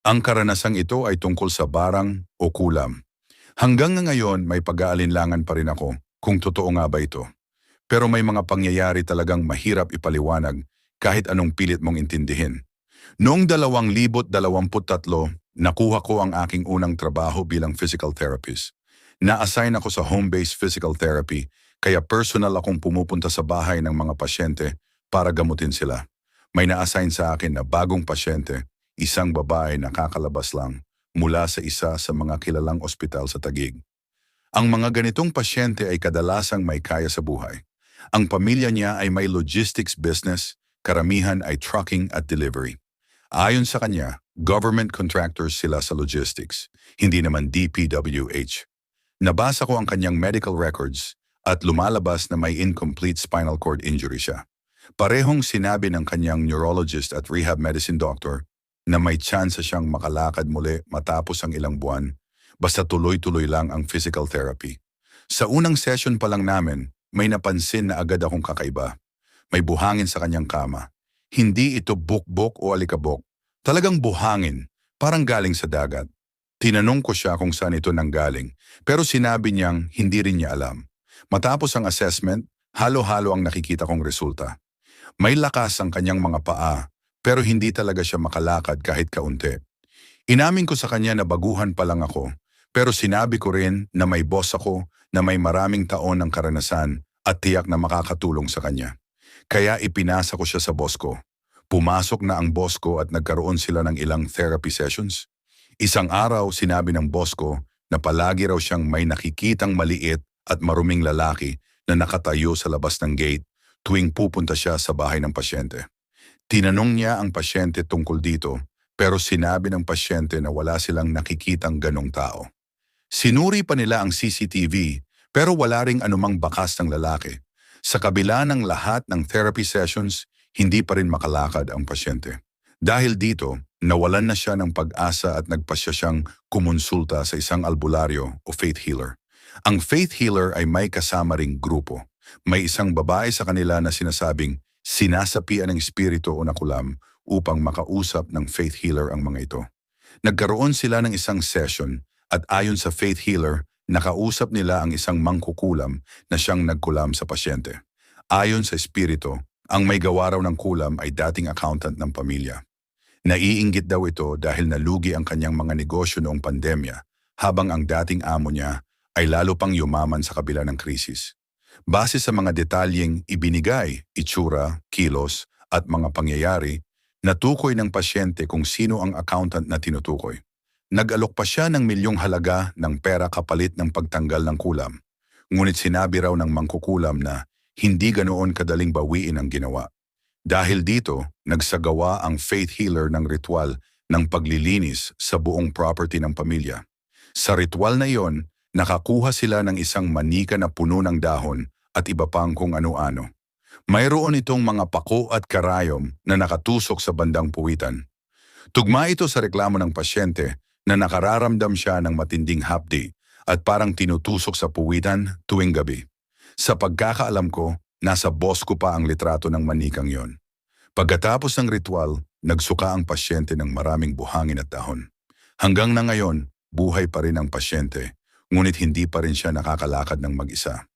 Ang karanasang ito ay tungkol sa barang o kulam. Hanggang ngayon may pag-aalinlangan pa rin ako kung totoo nga ba ito. Pero may mga pangyayari talagang mahirap ipaliwanag kahit anong pilit mong intindihin. Noong 2023, nakuha ko ang aking unang trabaho bilang physical therapist. Na-assign ako sa home-based physical therapy, kaya personal akong pumupunta sa bahay ng mga pasyente para gamutin sila. May na-assign sa akin na bagong pasyente, isang babae na kakalabas lang mula sa isa sa mga kilalang ospital sa Taguig. Ang mga ganitong pasyente ay kadalasang may kaya sa buhay. Ang pamilya niya ay may logistics business, karamihan ay trucking at delivery. Ayon sa kanya, government contractors sila sa logistics, hindi naman DPWH. Nabasa ko ang kanyang medical records at lumalabas na may incomplete spinal cord injury siya. Parehong sinabi ng kanyang neurologist at rehab medicine doctor na may tsansa siyang makalakad muli matapos ang ilang buwan, basta tuloy-tuloy lang ang physical therapy. Sa unang session pa lang namin, may napansin na agad akong kakaiba. May buhangin sa kanyang kama. Hindi ito bukbok o alikabok. Talagang buhangin, parang galing sa dagat. Tinanong ko siya kung saan ito nanggaling, pero sinabi niyang hindi rin niya alam. Matapos ang assessment, halo-halo ang nakikita kong resulta. May lakas ang kanyang mga paa, pero hindi talaga siya makalakad kahit kaunti. Inamin ko sa kanya na baguhan pa lang ako, pero sinabi ko rin na may boss ako na may maraming taon ng karanasan at tiyak na makakatulong sa kanya. Kaya ipinasa ko siya sa boss ko. Pumasok na ang boss ko at nagkaroon sila ng ilang therapy sessions. Isang araw sinabi ng boss ko na palagi raw siyang may nakikitang maliit at maruming lalaki na nakatayo sa labas ng gate tuwing pupunta siya sa bahay ng pasyente. Tinanong niya ang pasyente tungkol dito, pero sinabi ng pasyente na wala silang nakikitang ganong tao. Sinuri pa nila ang CCTV, pero wala ring anumang bakas ng lalaki. Sa kabila ng lahat ng therapy sessions, hindi pa rin makalakad ang pasyente. Dahil dito, nawalan na siya ng pag-asa at nagpasya siyang kumonsulta sa isang albularyo o faith healer. Ang faith healer ay may kasama ring grupo. May isang babae sa kanila na sinasabing sinasapian ng espiritu o nakulam upang makausap ng faith healer ang mga ito. Nagkaroon sila ng isang session at ayon sa faith healer, nakausap nila ang isang mangkukulam na siyang nagkulam sa pasyente. Ayon sa espiritu, ang may gawa raw ng kulam ay dating accountant ng pamilya. Naiinggit daw ito dahil nalugi ang kanyang mga negosyo noong pandemya, habang ang dating amo niya ay lalo pang yumaman sa kabila ng krisis. Base sa mga detalyeng ibinigay, itsura, kilos at mga pangyayari, natukoy ng pasyente kung sino ang accountant na tinutukoy. Nag-alok pa siya ng milyong halaga ng pera kapalit ng pagtanggal ng kulam. Ngunit sinabi raw ng mangkukulam na hindi ganoon kadaling bawiin ang ginawa. Dahil dito, nagsagawa ang faith healer ng ritual ng paglilinis sa buong property ng pamilya. Sa ritual na iyon, nakakuha sila ng isang manika na puno ng dahon at iba pang kung ano-ano. Mayroon itong mga pako at karayom na nakatusok sa bandang puwitan. Tugma ito sa reklamo ng pasyente na nakararamdam siya ng matinding hapdi at parang tinutusok sa puwitan tuwing gabi. Sa pagkakaalam ko, nasa boss ko pa ang litrato ng manikang yon. Pagkatapos ng ritual, nagsuka ang pasyente ng maraming buhangin at dahon. Hanggang na ngayon, buhay pa rin ang pasyente, ngunit hindi pa rin siya nakakalakad ng mag-isa.